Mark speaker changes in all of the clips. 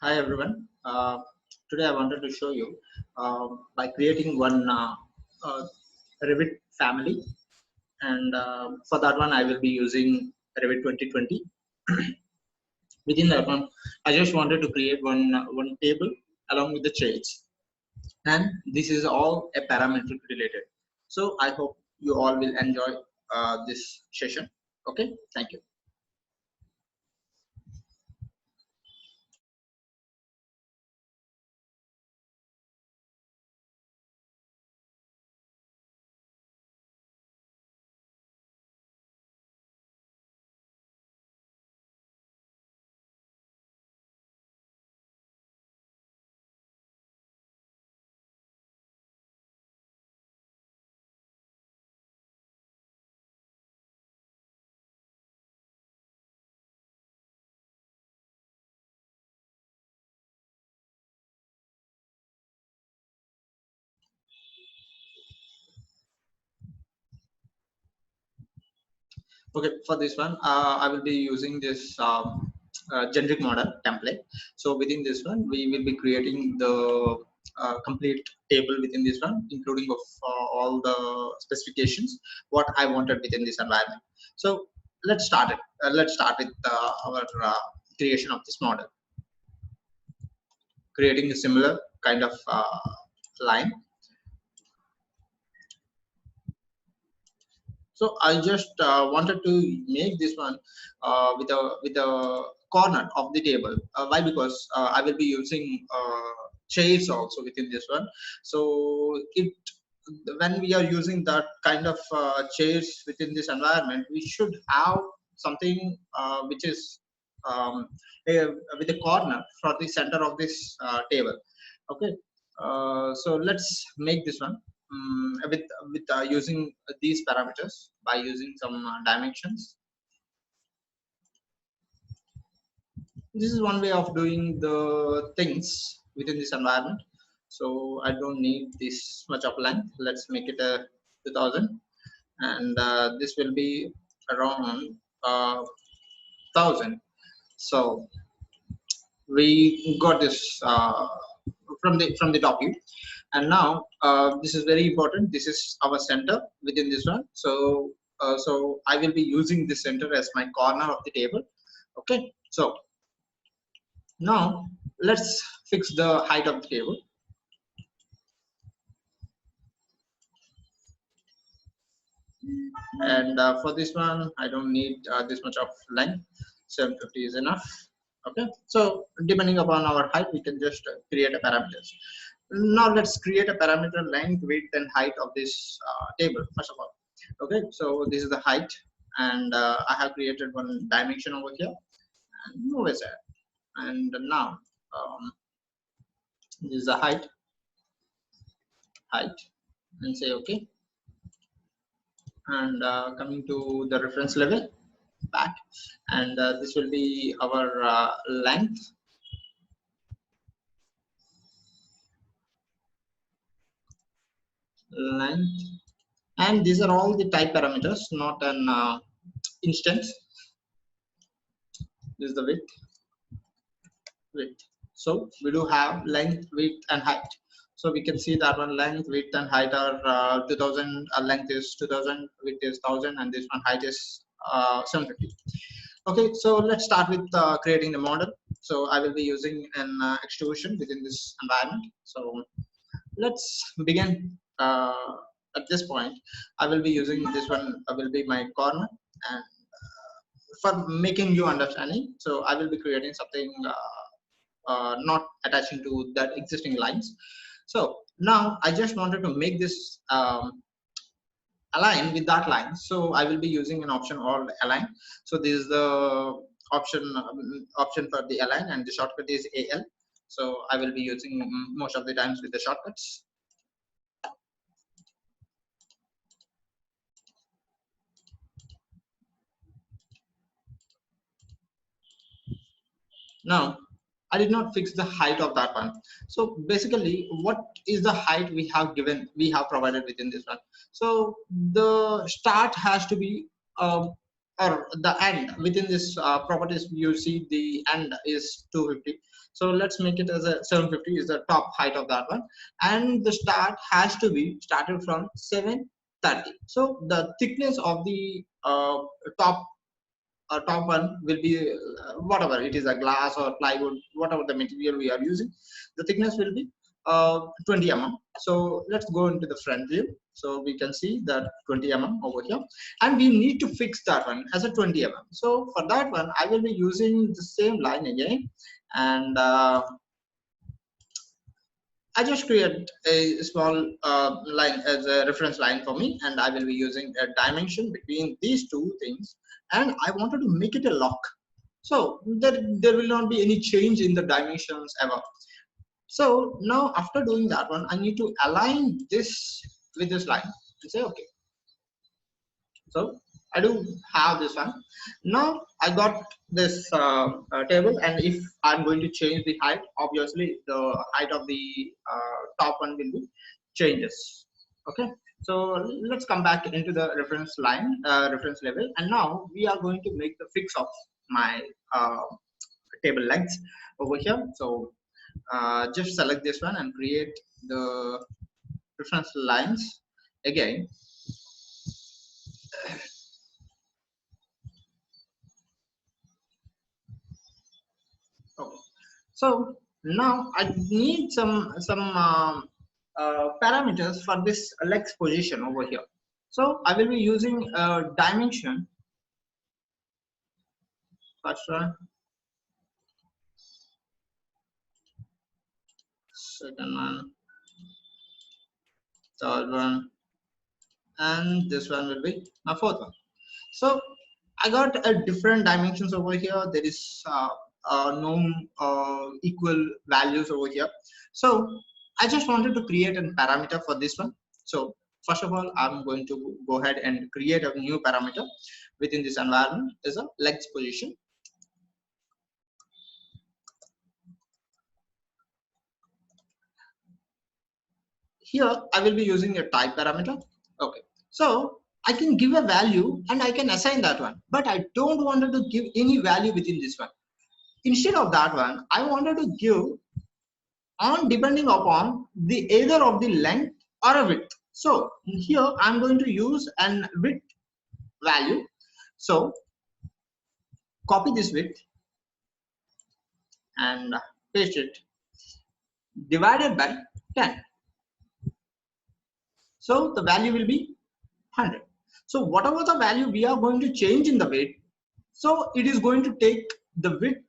Speaker 1: Hi everyone. Today I wanted to show you by creating one uh, Revit family, and for that one I will be using Revit 2020. Within that one, I just wanted to create one table along with the chairs, and this is all a parametric related. So I hope you all will enjoy this session. Okay, thank you. Okay, for this one, I will be using this generic model template. So within this one, we will be creating the complete table within this one, including of all the specifications, what I wanted within this environment. So let's start it. Let's start with our creation of this model, creating a similar kind of line. So I just wanted to make this one with a corner of the table. Why? Because I will be using chairs also within this one. So it when we are using that kind of chairs within this environment, we should have something which is um, a, with a corner for the center of this table. Okay. So let's make this one with using these parameters by using some dimensions. This is one way of doing the things within this environment. So I don't need this much of length. Let's make it a 2000, and this will be around 1000. So we got this from the top view, and now this is very important. This is our center within this one. So I will be using this center as my corner of the table. Okay, so now let's fix the height of the table. And for this one I don't need this much of length. 750 is enough. Okay, so depending upon our height we can just create a parameters. Now let's create a parameter length, width and height of this table first of all. Okay, so this is the height, and I have created one dimension over here and move aside. And now this is the height, and say okay. And coming to the reference level back, and this will be our length, and these are all the type parameters, not an instance. This is the width. So we do have length, width and height. So we can see that one length, width and height are 2000. Length is 2000, width is 1000, and this one height is 750. Okay, so let's start with creating the model. So I will be using an extrusion within this environment. So let's begin. At this point I will be using this one. Will be my corner, and for making you understanding, so I will be creating something not attaching to that existing lines. So now I just wanted to make this align with that line. So I will be using an option called align. So this is the option for the align, and the shortcut is AL. So I will be using most of the times with the shortcuts. Now I did not fix the height of that one. So basically what is the height we have provided within this one. So the start has to be or the end within this properties, you see the end is 250. So let's make it as a 750 is the top height of that one, and the start has to be started from 730. So the thickness of the top top one will be whatever it is, a glass or plywood, whatever the material we are using, the thickness will be 20 mm. So let's go into the front view, so we can see that 20 mm over here, and we need to fix that one as a 20 mm. So for that one I will be using the same line again, and I just create a small line as a reference line for me, and I will be using a dimension between these two things, and I wanted to make it a lock. So there will not be any change in the dimensions ever. So now after doing that one, I need to align this with this line and say okay. So I do have this one. Now I got this table, and if I'm going to change the height, obviously the height of the top one will be changes. Okay. So let's come back into the reference line, reference level, and now we are going to make the fix of my table length over here. So just select this one and create the reference lines again. Okay. So now I need some parameters for this legs position over here. So I will be using a dimension. First one, second one, third one, and this one will be my fourth one. So I got different dimensions over here. There is no equal values over here. So I just wanted to create a parameter for this one. So first of all, I'm going to go ahead and create a new parameter within this environment is a legs position. Here I will be using a type parameter. Okay. So I can give a value and I can assign that one, but I don't want to give any value within this one. Instead of that one, I wanted to give on depending upon the either of the length or a width. So here I'm going to use an width value. So copy this width and paste it divided by 10. So the value will be 100. So whatever the value we are going to change in the width, so it is going to take the width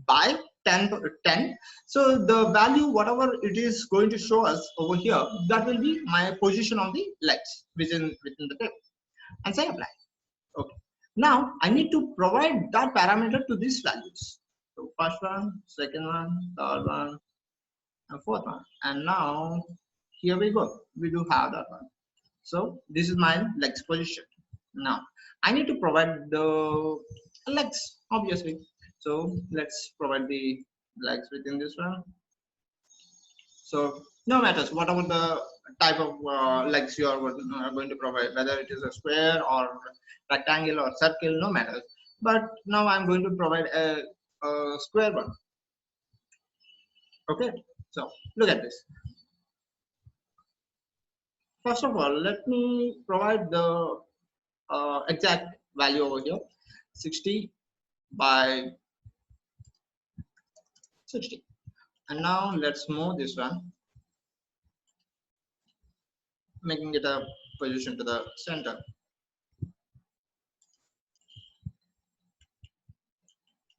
Speaker 1: by 10. So the value whatever it is going to show us over here, that will be my position of the legs within the table, and say apply. Okay. Now I need to provide that parameter to these values. So first one, second one, third one, and fourth one, and now here we go, we do have that one. So this is my legs position. Now I need to provide the legs obviously. So let's provide the legs within this one. So no matters whatever the type of legs you are going to provide, whether it is a square or rectangle or circle, no matters. But now I'm going to provide a square one. Okay. So look at this. First of all, let me provide the exact value over here, 60 by 60. And now let's move this one, making it a position to the center.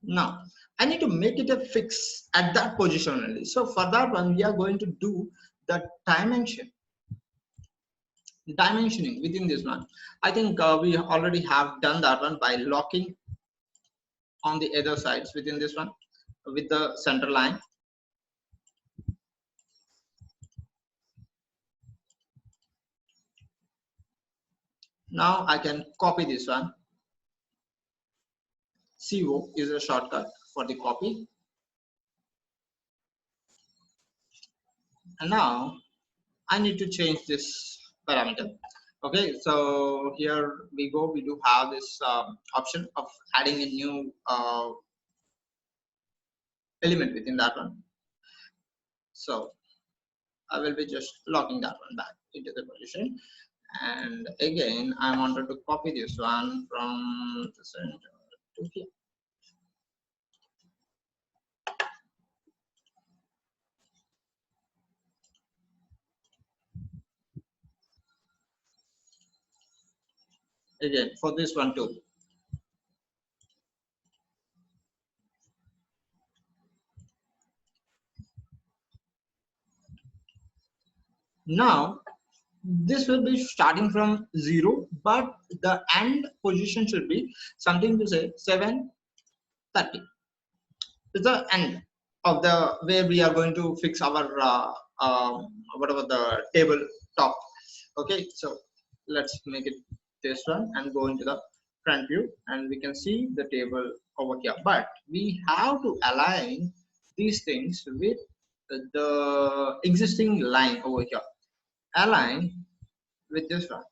Speaker 1: Now I need to make it a fix at that position only. So for that one, we are going to do the dimensioning within this one. I think we already have done that one by locking on the other sides within this one with the center line. Now I can copy this one. CO is a shortcut for the copy. And now I need to change this parameter. Okay, so here we go. We do have this option of adding a new element within that one. So I will be just locking that one back into the position. And again, I wanted to copy this one from the center to here. Again, for this one too. Now, this will be starting from 0, but the end position should be something to say 7:30. It's the end of the where we are going to fix our whatever the table top. Okay, so let's make it this one and go into the front view, and we can see the table over here, but we have to align these things with the existing line over here. Align with this one.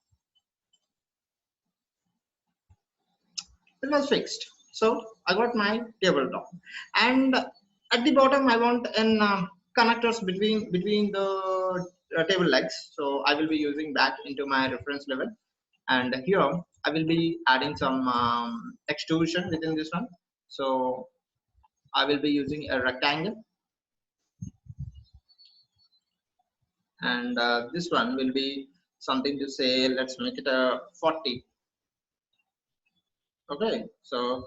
Speaker 1: It was fixed, so I got my tabletop, and at the bottom I want an connectors between the table legs, so I will be using that into my reference level. And here I will be adding some extrusion within this one, so I will be using a rectangle, and this one will be something to say, let's make it a 40. Okay, so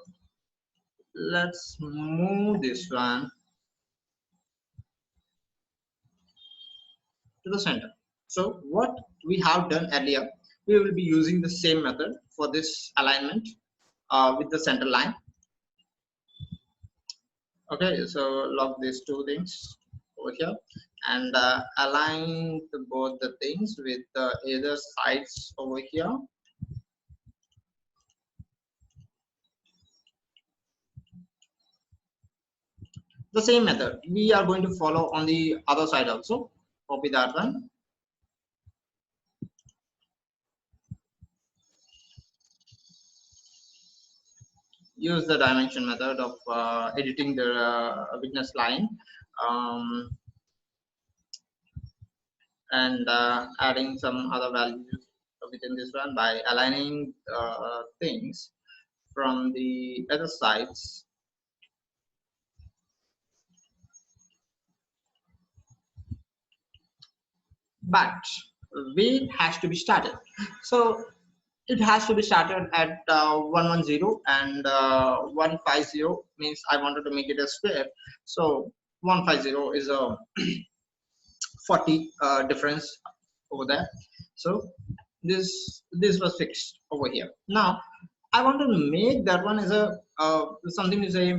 Speaker 1: let's move this one to the center. So what we have done earlier, we will be using the same method for this alignment with the center line. Okay, so lock these two things over here, and align both the things with either sides over here. The same method we are going to follow on the other side also. Copy that one. Use the dimension method of editing the witness line, um, and adding some other values within this one by aligning things from the other sides. But weight has to be started, so it has to be started at 110, and 150 means I wanted to make it a square, so 150 is a 40 difference over there. So this was fixed over here. Now I want to make that one as a something is a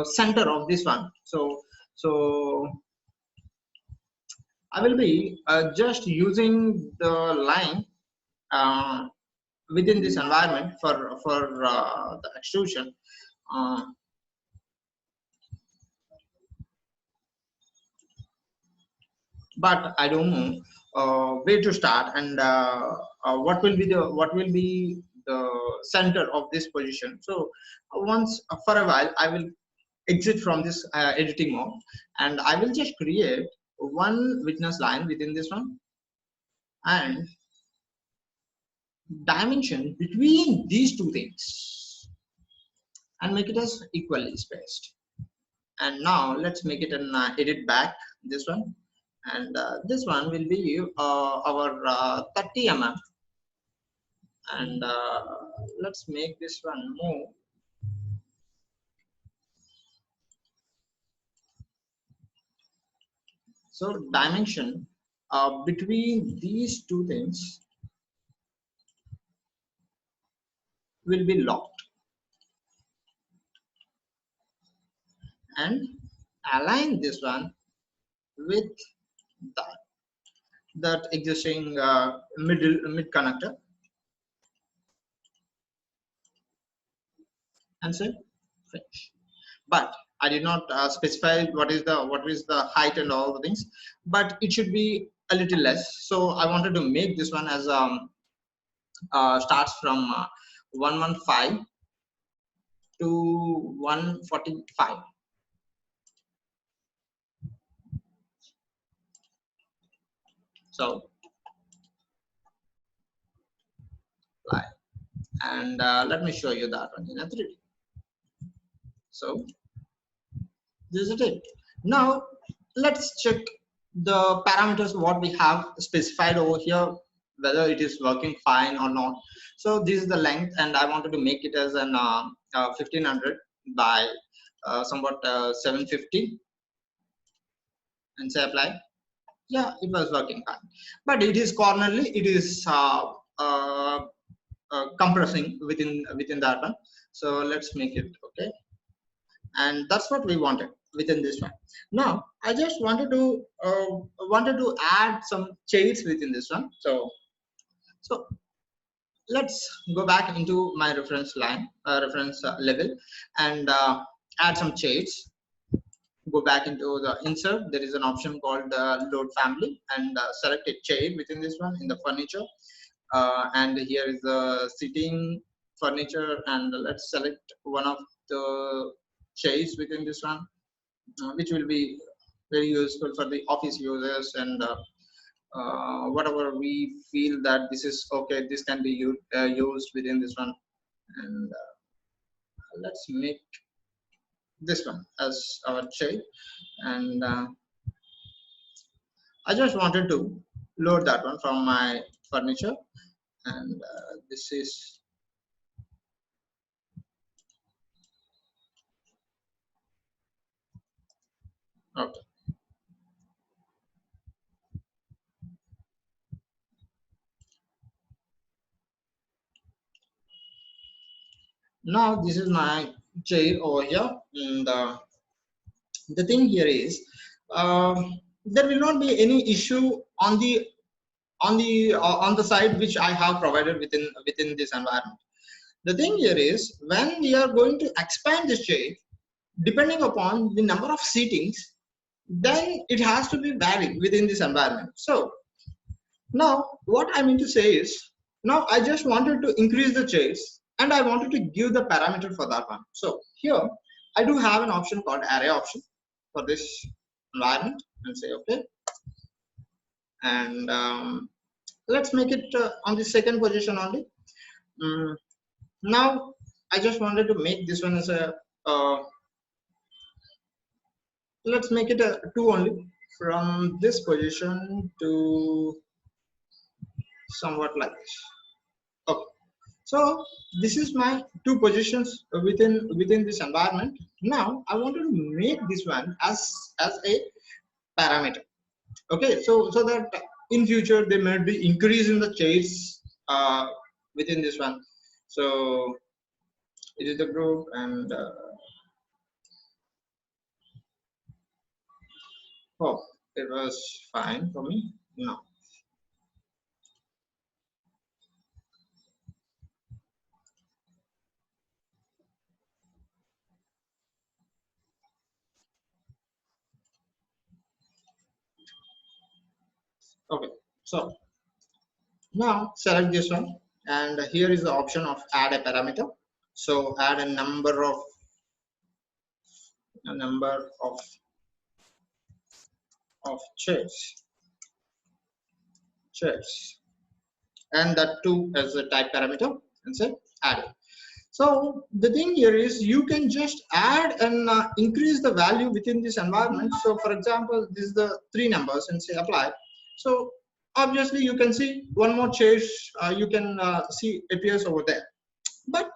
Speaker 1: center of this one. So I will be just using the line uh, within this environment for the extrusion. Uh, but I don't know where to start, and what will be the center of this position. So once for a while I will exit from this editing mode, and I will just create one witness line within this one, and dimension between these two things, and make it as equally spaced. And now let's make it an edit back this one, and this one will be our 30 mm, and let's make this one move. So dimension between these two things will be locked, and align this one with that existing mid connector, and say finish. But I did not specify what is the height and all the things, but it should be a little less. So I wanted to make this one as starts from 115 to 145. So like, and let me show you that one in a 3D. So this is it. Now let's check the parameters what we have specified over here, whether it is working fine or not. So this is the length, and I wanted to make it as an 1500 by somewhat 750, and say apply. Yeah, it was working fine, but it is cornerly, it is compressing within that one. So let's make it okay, and that's what we wanted within this one. Now I just wanted to add some shades within this one. So let's go back into my reference line, reference level, and add some shades. Go back into the insert. There is an option called load family, and select a shade within this one in the furniture. And here is the seating furniture, and let's select one of the shades within this one, which will be very useful for the office users, and whatever we feel that this is okay, this can be used within this one. And let's make this one as our shade, and I just wanted to load that one from my furniture, and this is okay. Now this is my chair over here, and the thing here is there will not be any issue on the side which I have provided within this environment. The thing here is when we are going to expand this chair, depending upon the number of seatings, then it has to be varied within this environment. So now what I mean to say is, now I just wanted to increase the chairs, and I wanted to give the parameter for that one. So here I do have an option called array option for this environment, and say okay, and let's make it on the second position only. Now I just wanted to make this one as a let's make it a 2 only, from this position to somewhat like this. Okay, so this is my 2 positions within this environment. Now I wanted to make this one as a parameter. Okay, so that in future there might be increase in the chase within this one. So it is the group, and oh, it was fine for me. No. Okay, so now select this one, and here is the option of add a parameter. So add a number of chairs, and that too as a type parameter, and say add it. So the thing here is you can just add and increase the value within this environment. So for example, this is the 3 numbers, and say apply. So obviously you can see one more change you can see appears over there. But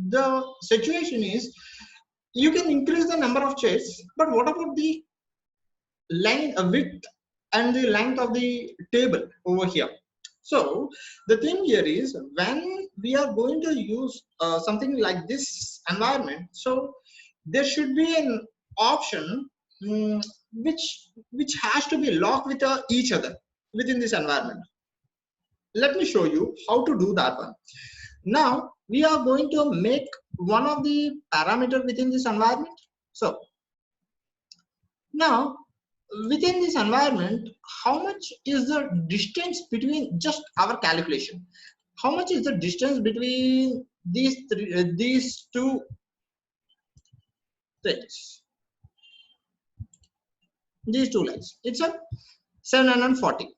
Speaker 1: the situation is you can increase the number of chairs, but what about the length, width, and the length of the table over here? So the thing here is when we are going to use something like this environment, so there should be an option which has to be locked with each other within this environment. Let me show you how to do that one. Now we are going to make one of the parameter within this environment. So now within this environment, how much is the distance between just our calculation? How much is the distance between these two things? These two lines. It's a 740.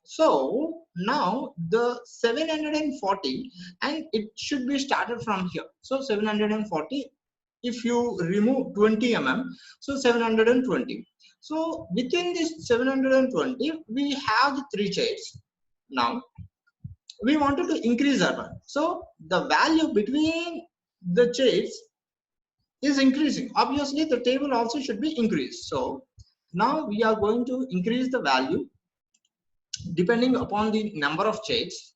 Speaker 1: So now the 740, and it should be started from here. So 740, if you remove 20 mm, so 720. So within this 720, we have the three chairs. Now we wanted to increase that one. So the value between the chairs is increasing. Obviously, the table also should be increased. So now we are going to increase the value depending upon the number of chairs.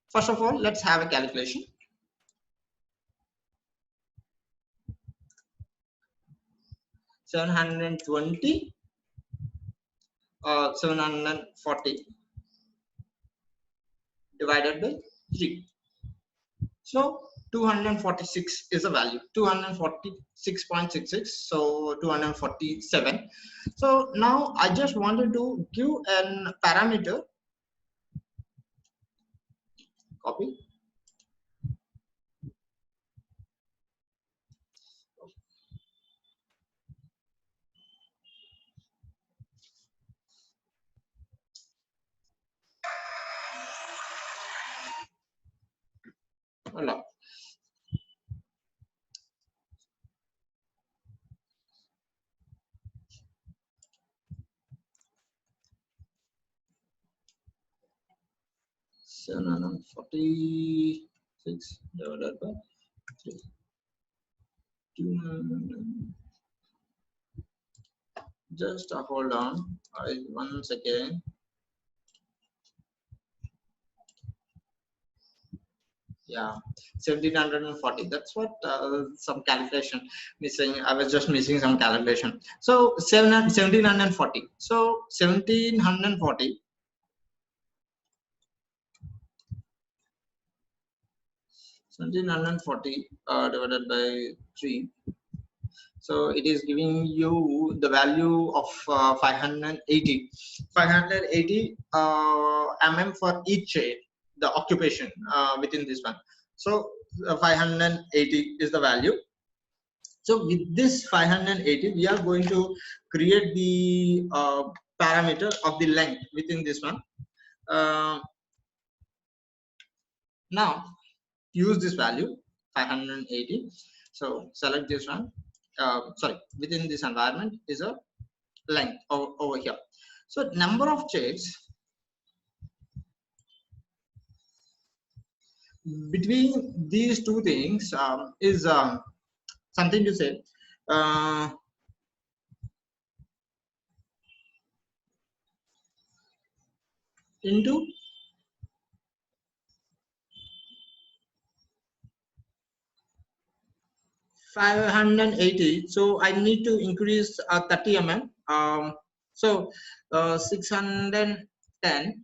Speaker 1: First of all, let's have a calculation. $720 $740 divided by 3. So 246 is the value, 246.66, so 247. So now I just wanted to give an parameter, copy. Hold 746 divided by 3. 200. Just hold on, 1 second. Yeah, 1740. That's what some calculation missing. I was just missing some calculation. So 1740. So 1740. 1740 divided by 3. So it is giving you the value of 580 mm for each chair, the occupation within this one. So 580 is the value. So with this 580, we are going to create the parameter of the length within this one. Now use this value 580. So select this one. Sorry, within this environment is a length over here. So number of chairs between these two things is something to say. Into 580, so I need to increase 30 mm. So 610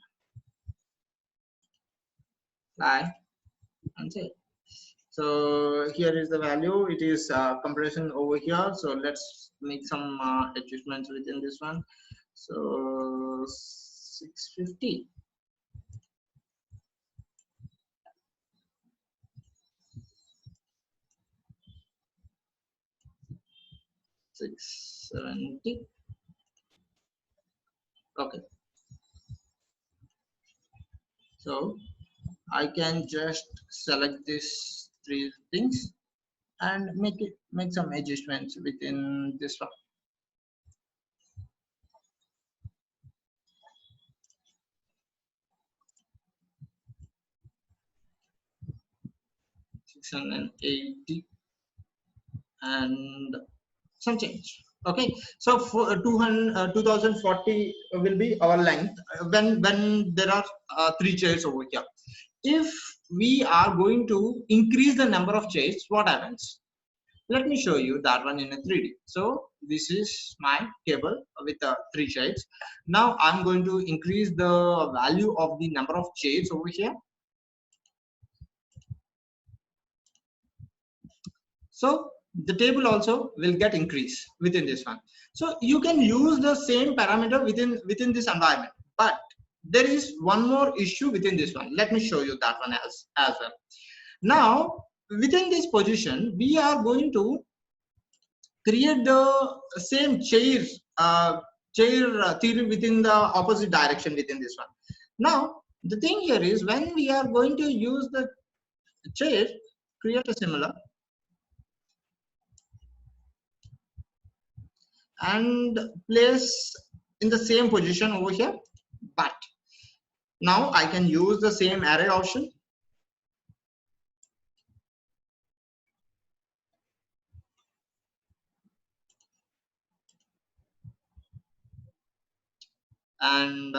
Speaker 1: and say. So here is the value. It is compression over here. So let's make some adjustments within this one. So 650. 670. Okay. So I can just select these three things and make some adjustments within this one. 680 and some change. Okay, so for 2040 will be our length when there are three chairs over here. If we are going to increase the number of chairs, what happens? Let me show you that one in a 3D. So this is my table with three chairs. Now I'm going to increase the value of the number of chairs over here. So the table also will get increase within this one. So you can use the same parameter within this environment, but there is one more issue within this one. Let me show you that one as well. Now within this position we are going to create the same chair theory within the opposite direction within this one. Now the thing here is, when we are going to use the chair, create a similar and place in the same position over here, but now I can use the same array option and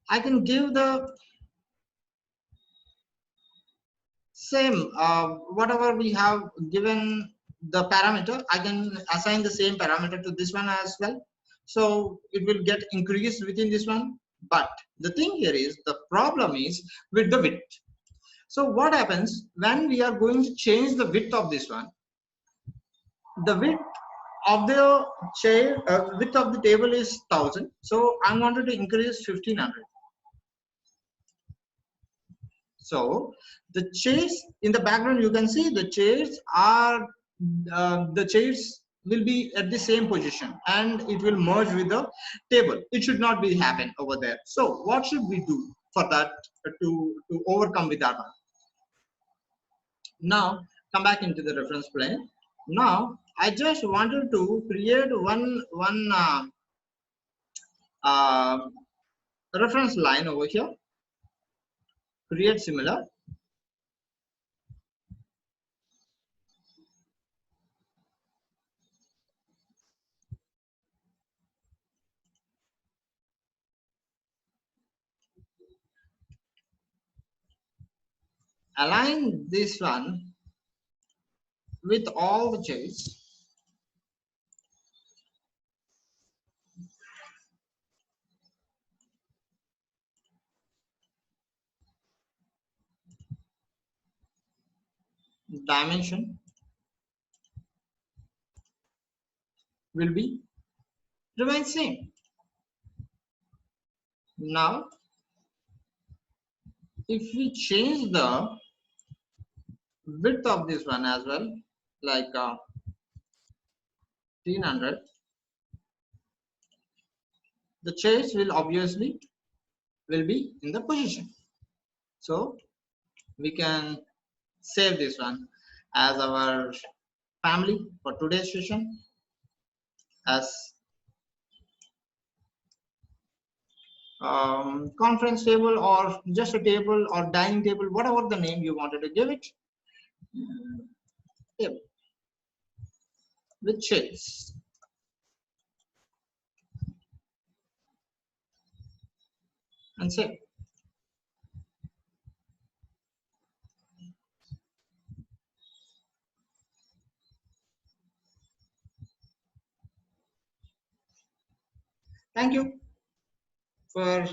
Speaker 1: I can give the same whatever we have given the parameter. I can assign the same parameter to this one as well, so it will get increased within this one. But the thing here is, the problem is with the width. So what happens when we are going to change the width of this one? The width of the chair, width of the table is 1000, so I wanted to increase 1500. So the chairs in the background, you can see the chairs are the chairs will be at the same position and it will merge with the table. It should not be happen over there. So what should we do for that, to overcome with that one? Now come back into the reference plane. Now I just wanted to create one uh, reference line over here, create similar, align this one with all the chairs, dimension will be remain same. Now if we change the width of this one as well, like 300, the chairs will obviously will be in the position. So we can save this one as our family for today's session, as conference table or just a table or dining table, whatever the name you wanted to give it, table with chairs, and save. Thank you for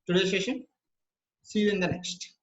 Speaker 1: today's session. See you in the next.